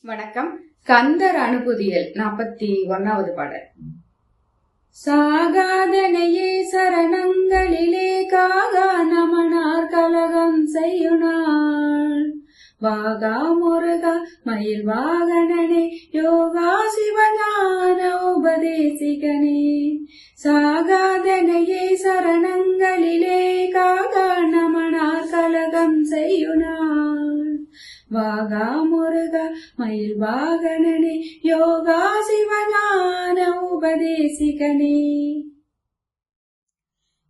வணக்கம். கந்தர் அனுபூதியில் 41வது பாடல். சாகாதனையே சரணங்களிலே காகா நமனார் கலகம் செய்யுனாள். வாகா முருகா மயில் வாகனனே யோகா சிவஞான உபதேசிகனே. சாகாதனையே சரணங்களிலே காகா நமனார் கலகம் செய்யுனாள். வாகா முருகா மயில் வாகனனே யோகா சிவஞான உபதேசிகனே.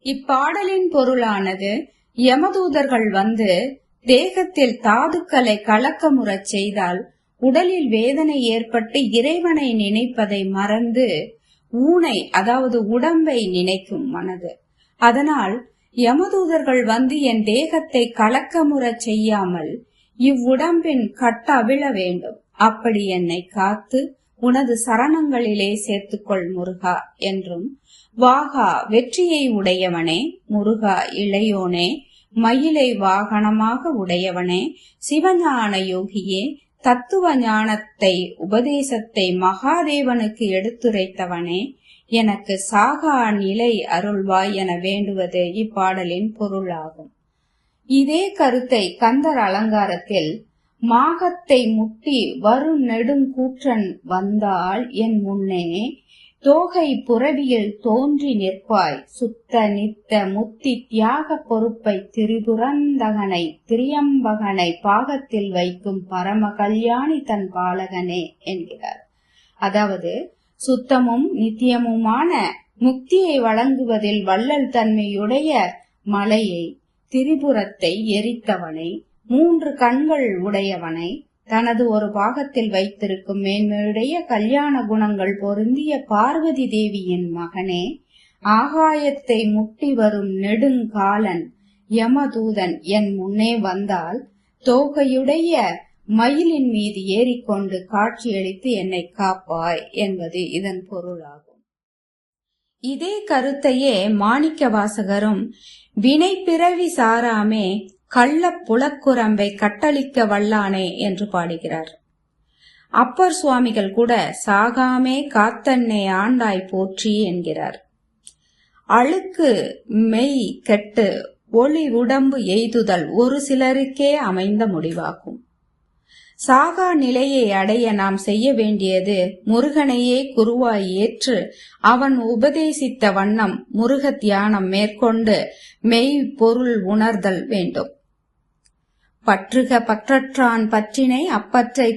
இப்பாடலின் பொருளானது, யமதூதர்கள் வந்து தேகத்தில் தாதுக்களை கலக்கமுறச் செய்தால் உடலில் வேதனை ஏற்பட்டு இறைவனை நினைப்பதை மறந்து ஊனை, அதாவது உடம்பை நினைக்கும் மனது. அதனால் யமதூதர்கள் வந்து என் தேகத்தை கலக்கமுறச் செய்யாமல் இவ்வுடம்பின் கட்டவிழ வேண்டும். அப்படி என்னை காத்து உனது சரணங்களிலே சேர்த்துக்கொள் முருகா என்றும், வாகா வெற்றியை உடையவனே, முருகா இளையோனே, மயிலை வாகனமாக உடையவனே, சிவஞான யோகியே, தத்துவ ஞானத்தை உபதேசத்தை மகாதேவனுக்கு எடுத்துரைத்தவனே, எனக்கு சாகா நிலை அருள்வாய் என வேண்டுவது இப்பாடலின் பொருளாகும். இதே கருத்தை கந்தர் அலங்காரத்தில், மாகத்தை முட்டி வரும் நெடுங்கூற்றன் வந்தால் என் முன்னே தோகை புரவியில் தோன்றி நிற்பாய், சுத்த நித்த முத்தி தியாக பொறுப்பை திரிபுரந்தகனை திரியம்பகனை பாகத்தில் வைக்கும் பரம கல்யாணி தன் பாலகனே என்கிறார். அதாவது, சுத்தமும் நித்தியமுமான முக்தியை வழங்குவதில் வள்ளல் தன்மையுடைய மலையை, திரிபுரத்தை எரித்தவனை, 3 கண்கள் உடையவனை, தனது ஒரு பாகத்தில் வைத்திருக்கும் மேன்மையுடைய கல்யாண குணங்கள் பொருந்திய பார்வதி தேவியின் மகனே, ஆகாயத்தை முட்டி வரும் நெடுங்காலன் யமதூதன் என் முன்னே வந்தால் தோகையுடைய மயிலின் மீது ஏறிக்கொண்டு காட்சியளித்து என்னை காப்பாய் என்பது இதன் பொருளாகும். இதே கருத்தையே மாணிக்க வாசகரும் வினை பிறவி சாராமே கள்ள புலக்குரம்பை கட்டளிக்க வல்லானே என்று பாடுகிறார். அப்பர் சுவாமிகள் கூட சாகாமே காத்தன்னை ஆண்டாய் போற்றி என்கிறார். அழுக்கு மெய் கெட்டு ஒளி உடம்பு எய்துதல் ஒரு சிலருக்கே அமைந்த முடிவாகும். சாகா நிலையை அடைய நாம் செய்ய வேண்டியது முருகனையே குருவாய் ஏற்று அவன் உபதேசித்த வண்ணம் முருக தியானம் மேற்கொண்டு மெய் பொருள் உணர்தல் வேண்டும். பற்றுக பற்றற்றான் பற்றினை அப்பற்றை